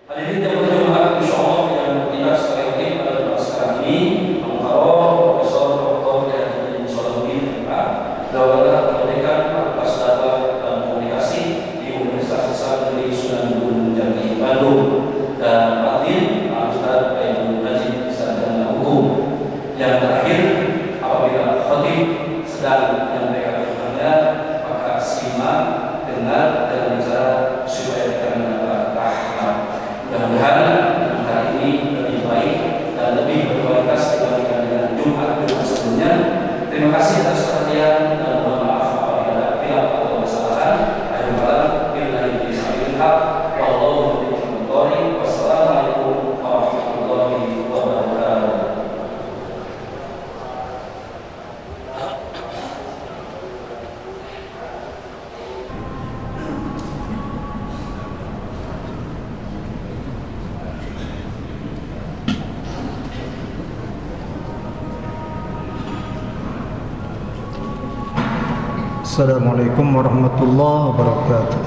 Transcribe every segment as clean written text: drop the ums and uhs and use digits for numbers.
Hadirin yang berjamaah, insyaallah yang kita sekali lagi pada tempat sekarang ini Al-Mukarram Profesor Dr. Yahya Sholahuddin MA, Daulah Pendidikan Fakultas Data dan Komunikasi di Universitas Islam Negeri Sunan Gunung Jati Bandung, dan Fadil Ustaz Aidul Najib Sarjana Hukum. Yang terakhir, apabila khatib sedang menyampaikan firman-Nya, maka simak, dengar, dan bicara supaya kita mendapat rahmat. Mudah-mudahan hari ini lebih baik dan lebih berkualitas dibandingkan dengan Jumat sebelumnya. Terima kasih atas perhatian dan mohon maaf apabila ada khilaf atau kesalahan. Akhirul kalam, billahi taufiq. Wallahu a'lam. Wassalamualaikum warahmatullahi wabarakatuh. Assalamualaikum warahmatullahi wabarakatuh.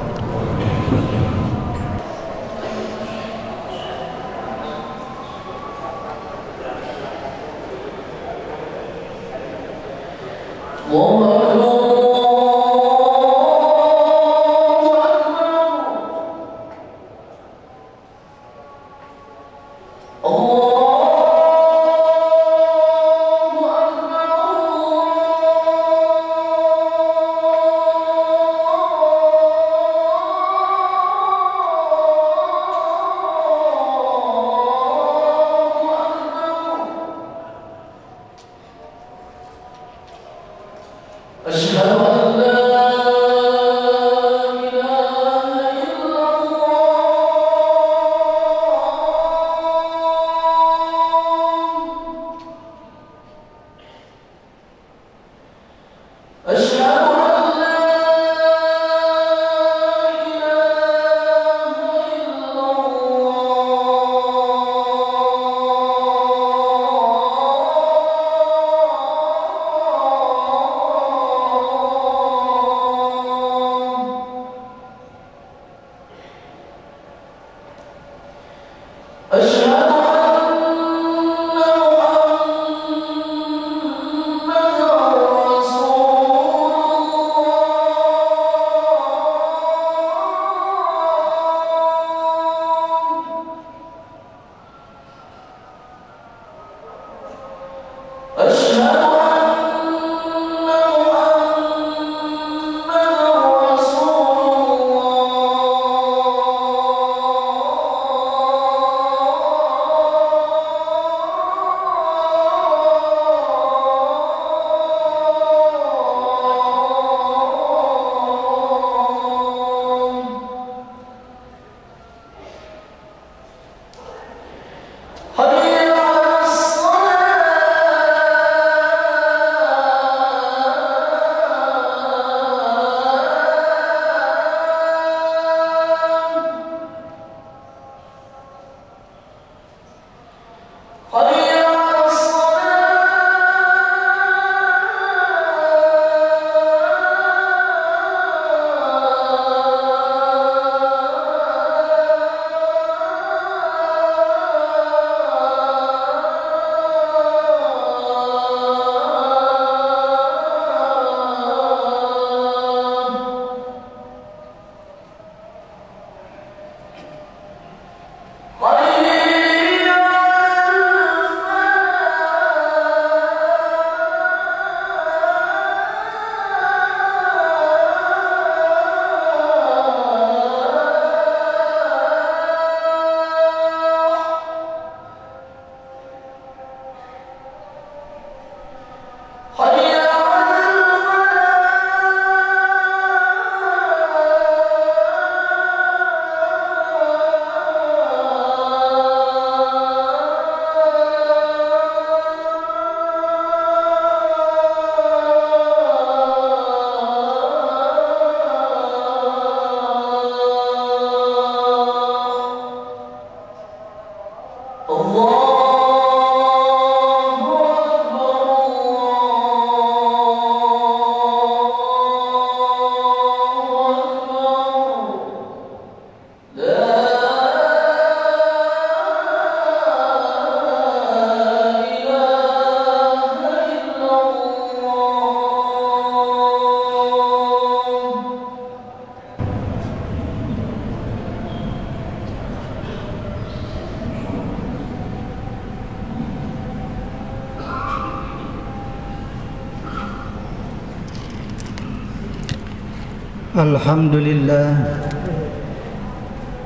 Alhamdulillah,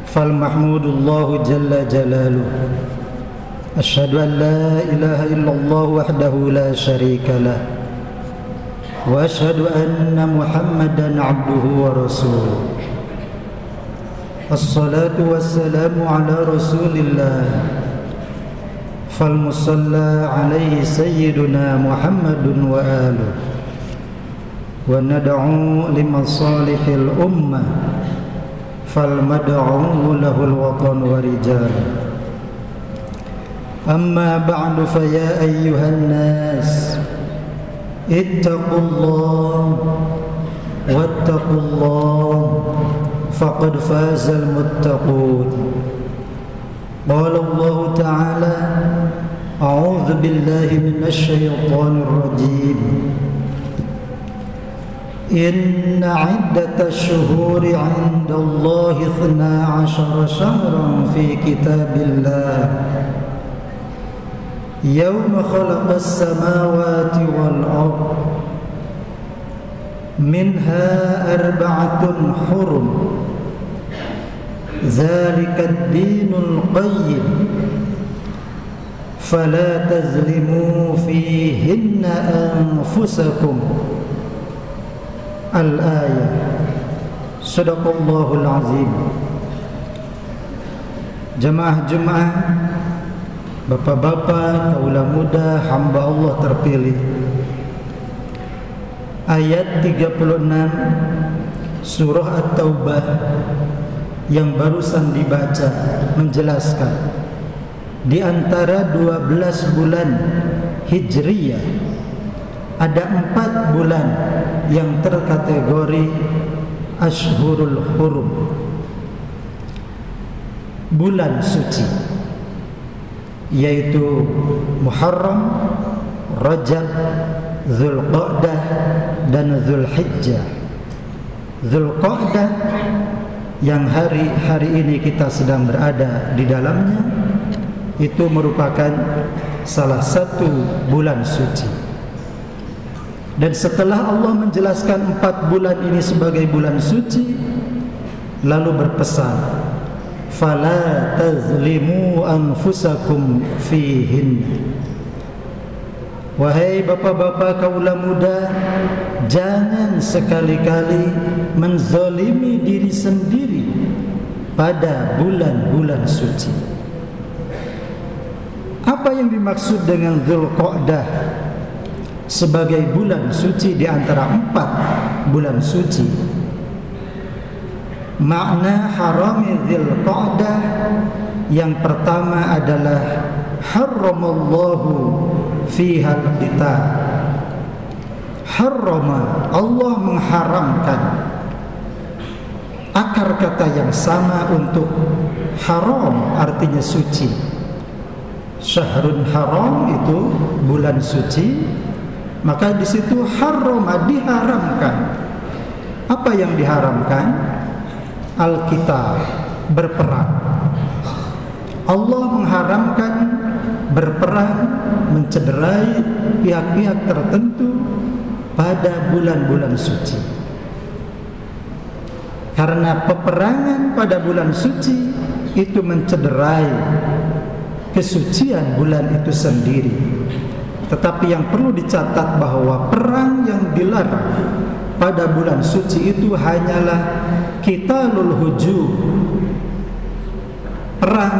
fal mahmudullahu jalla jalaluh. Asyhadu an la ilaha illallah wahdahu la syarika lah, wa asyhadu anna Muhammadan abduhu wa rasuluh. Assalatu wassalamu ala rasulillah, fal musalla alaihi sayyiduna Muhammadun wa aluh. Wa nad'u limasalihil ummah, fal mad'u lahul watan wa rijal. Amma ba'du, fa ya ayyuhan nas ittaqullah wattaqullah faqad fazal muttaqun. Qala Allah ta'ala, a'udzu billahi minasy syaithanir rajim. Inna iddatash shuhuri 'inda Allah 12 syahran fi kitabillah yawma khalaqas samawati wal ard minha arba'atun hurum dzalika ad-dinul qayyim fala tazlimu fihinna anfusakum. Al-ayah. Sadaqallahul azim. Jamaah Jumat, bapak-bapak, kaula muda, hamba Allah terpilih. Ayat 36 surah At-Taubah yang barusan dibaca menjelaskan di antara 12 bulan Hijriyah ada 4 bulan yang terkategori Ashhurul Hurum, bulan suci, yaitu Muharram, Rajab, Dzulqa'dah dan Dzulhijjah. Dzulqa'dah yang hari ini kita sedang berada di dalamnya itu merupakan salah satu bulan suci. Dan setelah Allah menjelaskan 4 bulan ini sebagai bulan suci, lalu berpesan, fala tazlimu anfusakum fihin. Wahai bapak-bapak kaula muda, jangan sekali-kali menzalimi diri sendiri pada bulan-bulan suci. Apa yang dimaksud dengan Dzulqa'dah sebagai bulan suci di antara 4 bulan suci? Makna harami Dzulqa'dah yang pertama adalah haramallahu fiha al-qital. Harrama, Allah mengharamkan. Akar kata yang sama untuk haram artinya suci. Syahrun haram itu bulan suci, maka di situ harrama, diharamkan. Apa yang diharamkan? Al-qital, berperang. Allah mengharamkan berperang, mencederai pihak-pihak tertentu pada bulan-bulan suci. Karena peperangan pada bulan suci itu mencederai kesucian bulan itu sendiri. Tetapi yang perlu dicatat bahwa perang yang dilarang pada bulan suci itu hanyalah qitalul hujum, perang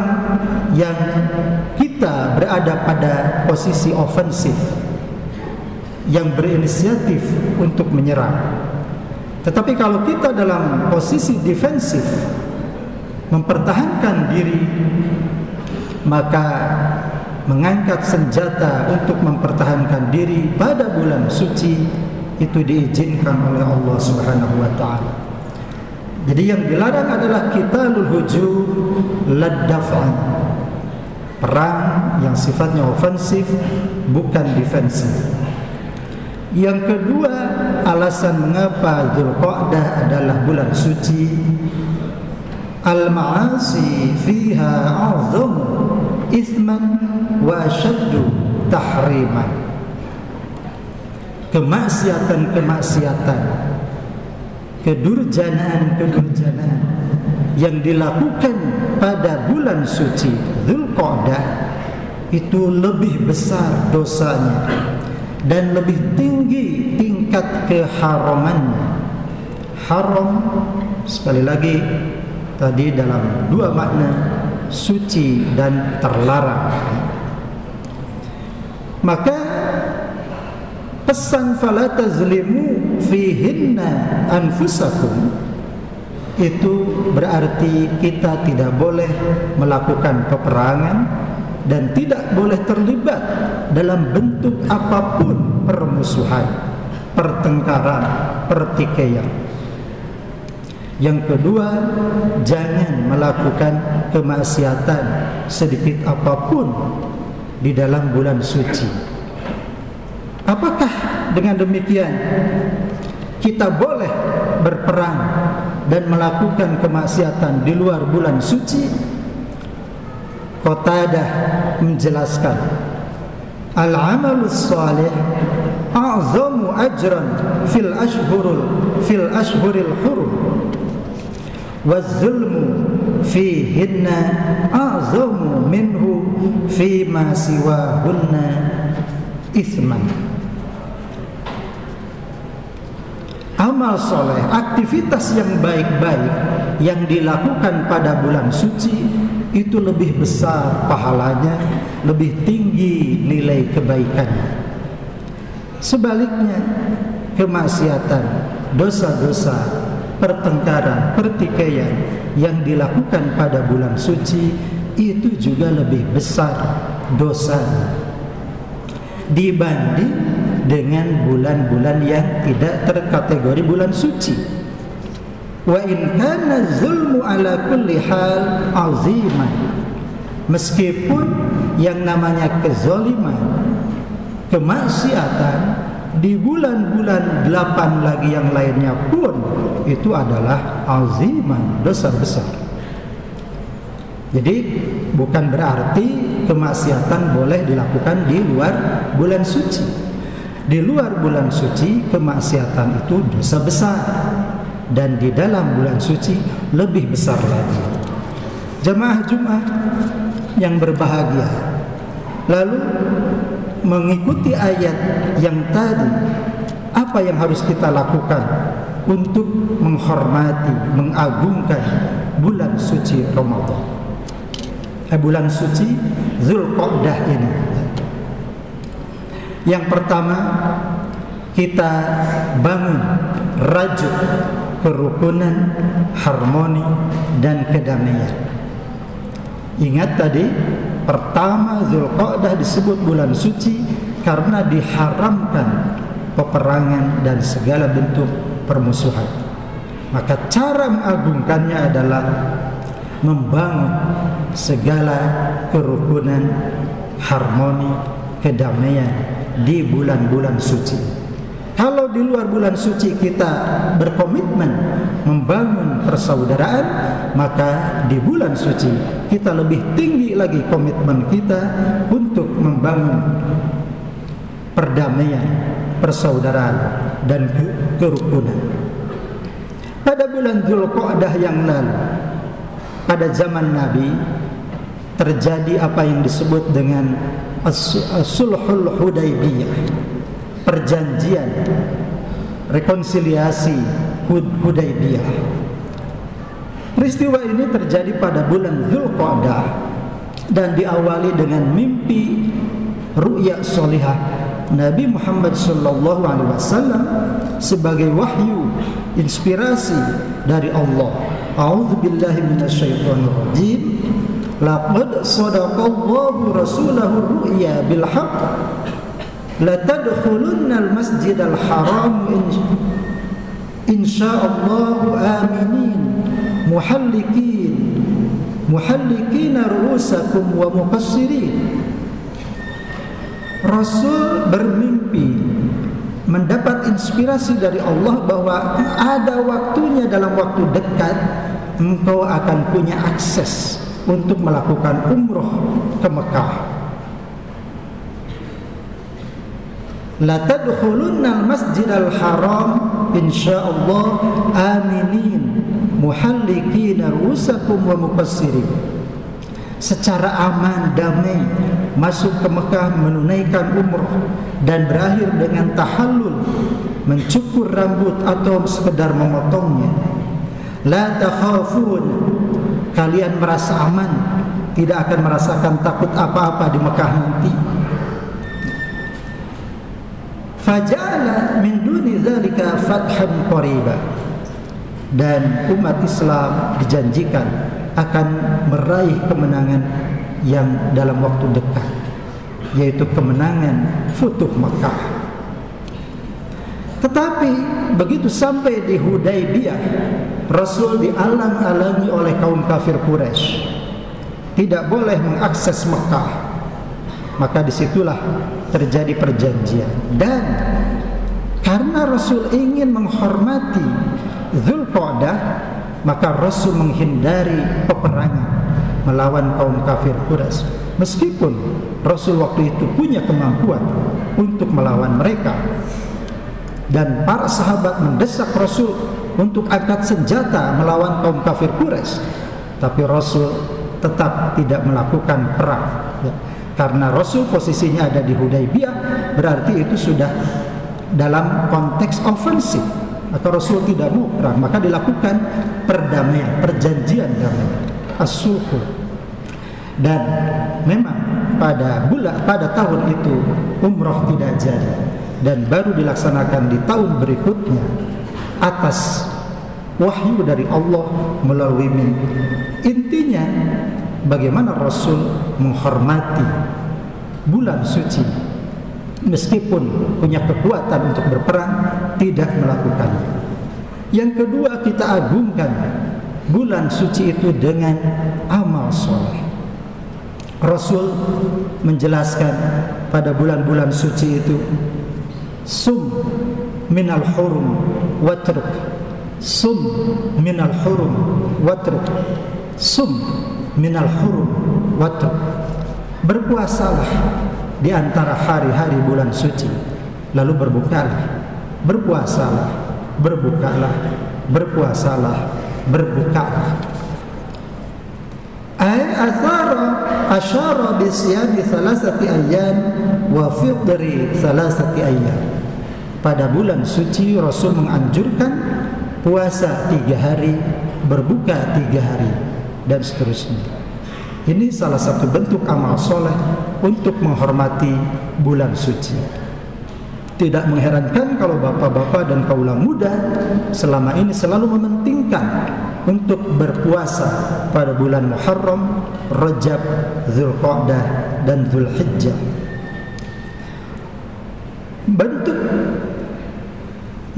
yang kita berada pada posisi ofensif, yang berinisiatif untuk menyerang. Tetapi kalau kita dalam posisi defensif, mempertahankan diri, maka mengangkat senjata untuk mempertahankan diri pada bulan suci itu diizinkan oleh Allah Subhanahu wa taala. Jadi yang dilarang adalah qitalul hujum lad-daf'an, perang yang sifatnya ofensif bukan defensif. Yang kedua, alasan mengapa Dzulqa'dah adalah bulan suci, al-ma'asi fiha a'zam ithman wa ashaddu tahriman. Kemaksiatan-kemaksiatan kedurjanaan yang dilakukan pada bulan suci Dzulqa'dah itu lebih besar dosanya dan lebih tinggi tingkat keharamannya. Haram sekali lagi tadi dalam dua makna, suci dan terlarang. Maka pesan fala tazlimu fihinna anfusakum itu berarti kita tidak boleh melakukan peperangan dan tidak boleh terlibat dalam bentuk apapun permusuhan, pertengkaran, pertikaian. Yang kedua, jangan melakukan kemaksiatan sedikit apapun di dalam bulan suci. Apakah dengan demikian kita boleh berperang dan melakukan kemaksiatan di luar bulan suci? Qatadah menjelaskan, al-amalus salih a'zamu ajran fil ashhuril hurum waz-zulmu fihinna a'zamu minhu fima siwahunna ithman. Amal soleh, aktivitas yang baik-baik yang dilakukan pada bulan suci itu lebih besar pahalanya, lebih tinggi nilai kebaikannya. Sebaliknya, kemaksiatan, dosa-dosa, pertengkaran, pertikaian yang dilakukan pada bulan suci itu juga lebih besar dosanya dibanding dengan bulan-bulan yang tidak terkategori bulan suci. Wa in kana zulmu ala kulli hal aziman, meskipun yang namanya kezaliman, kemaksiatan di bulan-bulan 8 lagi yang lainnya pun itu adalah aziman, dosa besar. Jadi bukan berarti kemaksiatan boleh dilakukan di luar bulan suci. Di luar bulan suci kemaksiatan itu dosa besar, dan di dalam bulan suci lebih besar lagi. Jemaah Jumat yang berbahagia, lalu mengikuti ayat yang tadi, apa yang harus kita lakukan untuk menghormati, mengagungkan bulan suci Ramadan, bulan suci Dzulqa'dah ini? Yang pertama, kita bangun rajut kerukunan, harmoni, dan kedamaian. Ingat tadi, pertama Dzulqa'dah disebut bulan suci karena diharamkan peperangan dan segala bentuk permusuhan. Maka cara mengagungkannya adalah membangun segala kerukunan, harmoni, kedamaian di bulan-bulan suci. Kalau di luar bulan suci kita berkomitmen membangun persaudaraan, maka di bulan suci kita lebih tinggi lagi komitmen kita untuk membangun perdamaian, persaudaraan, dan kerukunan. Pada bulan Dzulqa'dah yang lalu, pada zaman Nabi, terjadi apa yang disebut dengan Sulhul Hudaybiyah, perjanjian rekonsiliasi Hudaybiyah. Peristiwa ini terjadi pada bulan Dzulqa'dah dan diawali dengan mimpi ru'ya solihah Nabi Muhammad SAW sebagai wahyu, inspirasi dari Allah. A'udzubillahi minasyaitonirrajim. Laqad sadaqallahu rasulahu ru'ya bil haqq la tadkhulunnal masjidal haram insyaallahu aminin muhallikina ru'usakum wa muqassirin. Rasul bermimpi mendapat inspirasi dari Allah bahwa ada waktunya, dalam waktu dekat engkau akan punya akses untuk melakukan umroh ke Mekah. la tadkhulunnal masjidal haram insyaallah aminin muhallikina ru'usakum wa muqassirin. Secara aman, damai masuk ke Mekah menunaikan umrah dan berakhir dengan tahallul, mencukur rambut atau sekedar memotongnya. La takhafun, kalian merasa aman, tidak akan merasakan takut apa-apa di Mekah nanti. Faja'ala min duni dzalika fathan qariba, dan umat Islam dijanjikan akan meraih kemenangan yang dalam waktu dekat, yaitu kemenangan Futuh Makkah. Tetapi begitu sampai di Hudaybiyah, Rasul dialang-alangi oleh kaum kafir Quraisy, tidak boleh mengakses Makkah. Maka disitulah terjadi perjanjian. Dan karena Rasul ingin menghormati Dzulqa'dah, maka Rasul menghindari peperangan melawan kaum kafir Quraisy. Meskipun Rasul waktu itu punya kemampuan untuk melawan mereka, dan para sahabat mendesak Rasul untuk angkat senjata melawan kaum kafir Quraisy, tapi Rasul tetap tidak melakukan perang, ya. Karena Rasul posisinya ada di Hudaybiyah, berarti itu sudah dalam konteks ofensif, maka Rasul tidak mau perang, maka dilakukan perdamaian, perjanjian damai, as-sulh. Dan memang pada tahun itu umrah tidak jadi, dan baru dilaksanakan di tahun berikutnya atas wahyu dari Allah melalui mimpi. Intinya bagaimana Rasul menghormati bulan suci, meskipun punya kekuatan untuk berperang, tidak melakukannya. Yang kedua, kita agungkan bulan suci itu dengan amal soleh. Rasul menjelaskan pada bulan-bulan suci itu, sum minal hurum watruk, sum minal hurum watruk, sum minal hurum watruk. Berpuasalah di antara hari-hari bulan suci, lalu berbukalah. Berpuasalah, berbukalah, berpuasalah, berbukalah. Asyara bisyami thalathati ayyam wa fitri thalathati ayyam. Pada bulan suci Rasul menganjurkan puasa 3 hari, berbuka 3 hari, dan seterusnya. Ini salah satu bentuk amal soleh untuk menghormati bulan suci. Tidak mengherankan kalau bapak-bapak dan kaula muda selama ini selalu mementingkan untuk berpuasa pada bulan Muharram, Rajab, Dzulqa'dah, dan Dzulhijjah. Bentuk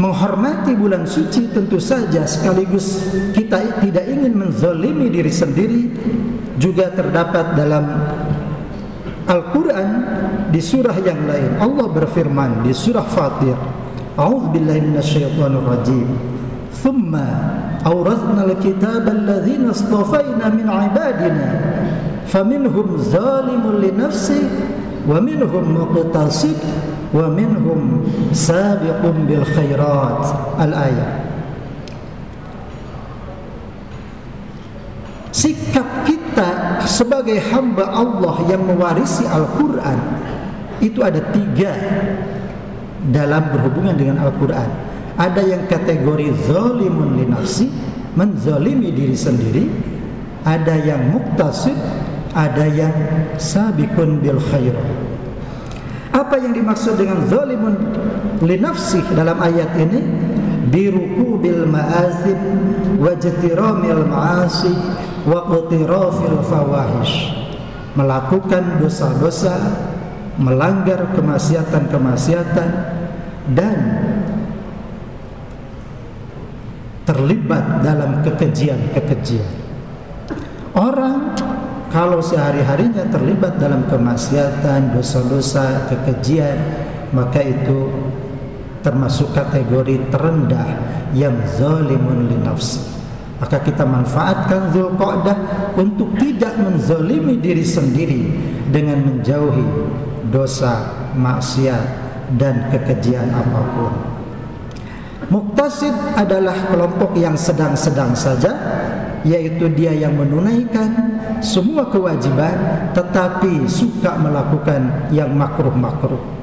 menghormati bulan suci tentu saja sekaligus kita tidak ingin menzalimi diri sendiri, juga terdapat dalam Al-Quran di surah yang lain. Allah berfirman di surah Fatir, A'udzubillahi minasyaitonir rajim. Thumma awrathna al-kitaba alladhina istafayna min ibadina faminhum zalimun li nafsihi wa minhum muqtasid wa minhum sabiqun bil khairat. Al-ayat. Sikap kita sebagai hamba Allah yang mewarisi Al-Quran itu ada 3 dalam berhubungan dengan Al-Quran. Ada yang kategori zalimun li nafsi, menzalimi diri sendiri. Ada yang muqtasid, ada yang sabiqun bil khairat. Apa yang dimaksud dengan zalimun li nafsi dalam ayat ini? Birukubil ma'azim wajtiramil ma'asi wa qtirafil fawahish. Melakukan dosa-dosa, melanggar kemaksiatan-kemaksiatan, dan terlibat dalam kekejian-kekejian. Orang kalau sehari-harinya terlibat dalam kemaksiatan, dosa-dosa, kekejian, maka itu termasuk kategori terendah yang zalimun li nafsi. Maka kita manfaatkan Dzulqa'dah untuk tidak menzalimi diri sendiri dengan menjauhi dosa, maksiat, dan kekejian apapun. Muqtasid adalah kelompok yang sedang-sedang saja, yaitu dia yang menunaikan semua kewajiban tetapi suka melakukan yang makruh-makruh.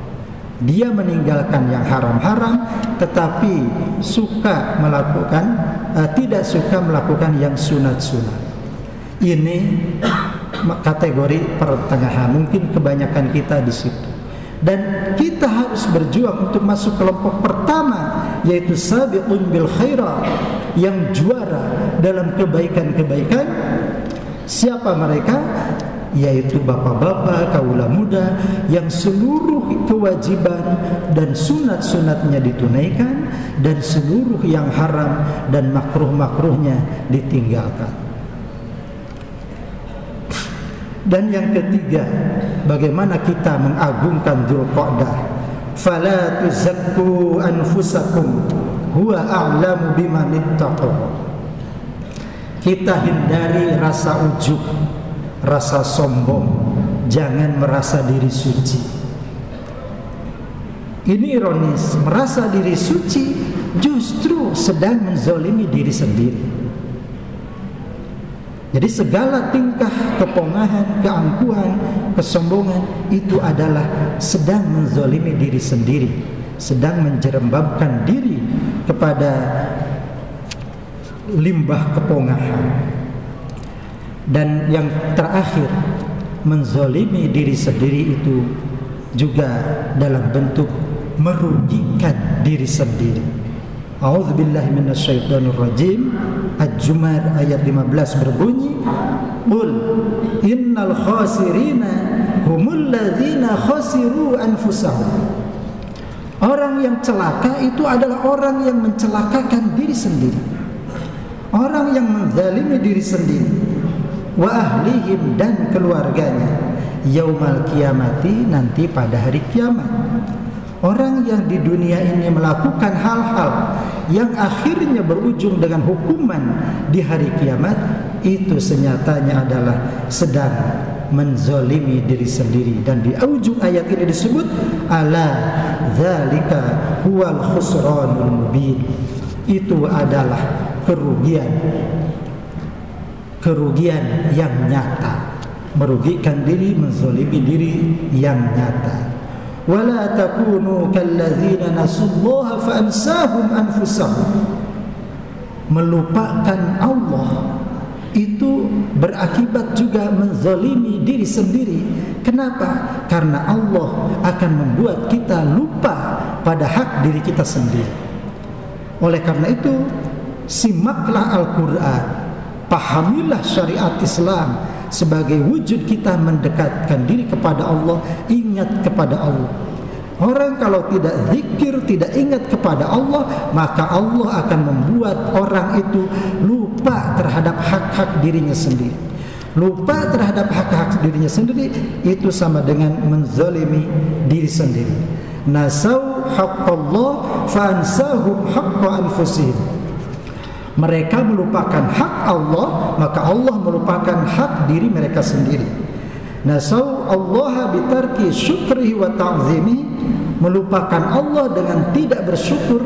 Dia meninggalkan yang haram-haram tetapi suka melakukan tidak suka melakukan yang sunat-sunat. Ini kategori pertengahan, mungkin kebanyakan kita di situ. Dan kita harus berjuang untuk masuk kelompok pertama, yaitu sabiqun bil khairat, yang juara dalam kebaikan-kebaikan. Siapa mereka? Yaitu bapak-bapak, kaula muda yang seluruh kewajiban dan sunat-sunatnya ditunaikan dan seluruh yang haram dan makruh-makruhnya ditinggalkan. Dan yang ketiga, bagaimana kita mengagungkan Dzulqa'dah. Fala tuzakku anfusakum huwa a'lamu biman ittaqa. Kita hindari rasa ujub, rasa sombong, jangan merasa diri suci. Ini ironis, merasa diri suci justru sedang menzalimi diri sendiri. Jadi segala tingkah kepongahan, keangkuhan, kesombongan itu adalah sedang menzalimi diri sendiri, sedang menjerembabkan diri kepada limbah kepongahan. Dan yang terakhir, menzalimi diri sendiri itu juga dalam bentuk merugikan diri sendiri. A'udzubillahi minasyaitonir rajim. Al-Jumar ayat 15 berbunyi, qul innal khasirina humul ladzina khasiru anfusahum. Orang yang celaka itu adalah orang yang mencelakakan diri sendiri, orang yang menzalimi diri sendiri, wa ahlihim, dan keluarganya, yaumal qiyamati, nanti pada hari kiamat. Orang yang di dunia ini melakukan hal-hal yang akhirnya berujung dengan hukuman di hari kiamat, itu senyatanya adalah sedang menzalimi diri sendiri. Dan di ujung ayat ini disebut, ala dzalika huwal khusranul mubin. Itu adalah kerugian yang nyata, merugikan diri, menzalimi diri yang nyata. Wala takunu kalladzina nasullaha fa ansahum anfusahum. Melupakan Allah itu berakibat juga menzalimi diri sendiri. Kenapa? Karena Allah akan membuat kita lupa pada hak diri kita sendiri. Oleh karena itu, simaklah Al-Quran, pahamilah syariat Islam sebagai wujud kita mendekatkan diri kepada Allah, ingat kepada Allah. Orang kalau tidak zikir, tidak ingat kepada Allah, maka Allah akan membuat orang itu lupa terhadap hak-hak dirinya sendiri. Lupa terhadap hak-hak dirinya sendiri itu sama dengan menzalimi diri sendiri. Nasau haqqallah fa ansahum haqqa anfusihim. Mereka melupakan hak Allah, maka Allah melupakan hak diri mereka sendiri. Nasau Allah bitarki syukrihi wa ta'zimi, melupakan Allah dengan tidak bersyukur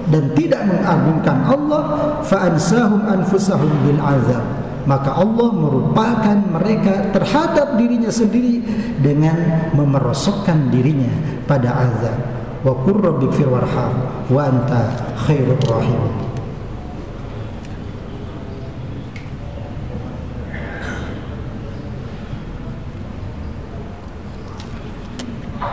dan tidak mengagungkan Allah. Fa ansahum anfusahum bil azab, maka Allah merupakan mereka terhadap dirinya sendiri dengan memerosokkan dirinya pada azab. Wa qur rabbighfir warham wa anta khairur rahimin.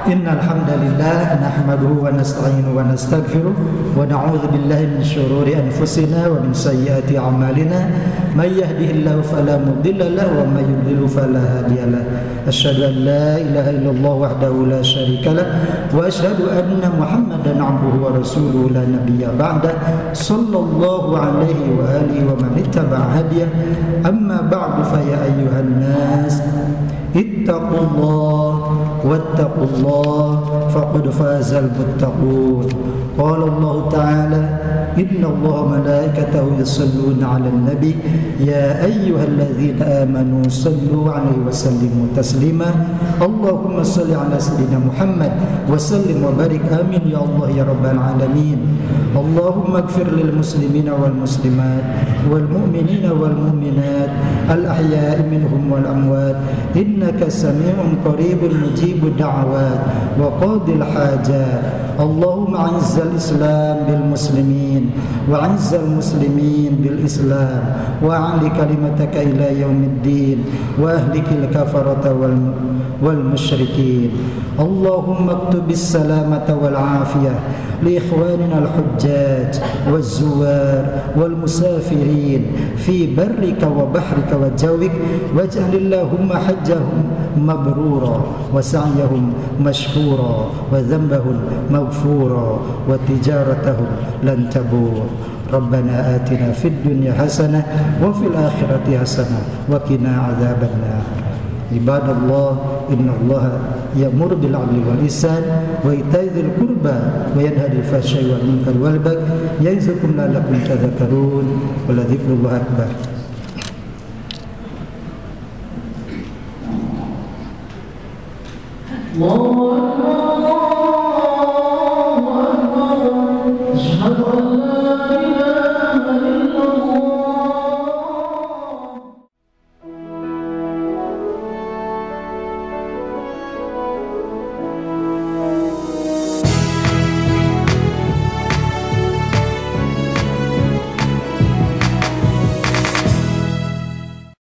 Innal hamdalillah nahmaduhu wa nasta'inuhu wa nastaghfiruh wa na'udzu billahi min shururi anfusina wa min sayyiati a'malina may yahdihillahu fala mudilla lahu wa may yudlil fala hadiya lahu. Asyhadu an la ilaha illallah wahdahu la syarika lah wa asyhadu anna Muhammadan 'abduhu wa rasuluhu la nabiyya ba'da sallallahu alaihi wa alihi wa man ittaba'a hadiyah. Amma ba'du fa ya ayyuhan nas ittaqullah واتقوا الله فقد فاز المتقون. قال الله تعالى إن الله وملائكته يصلون على النبي يا أيها الذين آمنوا صلوا عليه وسلموا تسليما. اللهم صل على سيدنا محمد وسلم وبارك آمين يا الله يا رب العالمين. اللهم اغفر للمسلمين والمسلمات والمؤمنين والمؤمنات الأحياء منهم والأموات إنك سميع قريب مجيب الدعوات وقاضي الحاجات. اللهم أعز الإسلام بالمسلمين وأعز المسلمين بالإسلام وأعل كلمتك إلى يوم الدين وأهلك الكفرة والمشركين. اللهم اكتب السلامة والعافية لإخواننا الحجاج والزوار والمسافرين في برك وبحرك وجوك، واجعل اللهم حجهم مبرورا وسعيهم مشكورا وذنبهم مغفورا وتجارتهم لن تبور. ربنا آتنا في الدنيا حسنة وفي الآخرة حسنة وقنا عذاب النار. عباد الله إن الله يأمر بالعدل والإحسان وإيتاء ذي القربى وينهى عن الفحشاء والمنكر والبغي يعظكم لعلكم تذكرون ولذكر الله أكبر. الله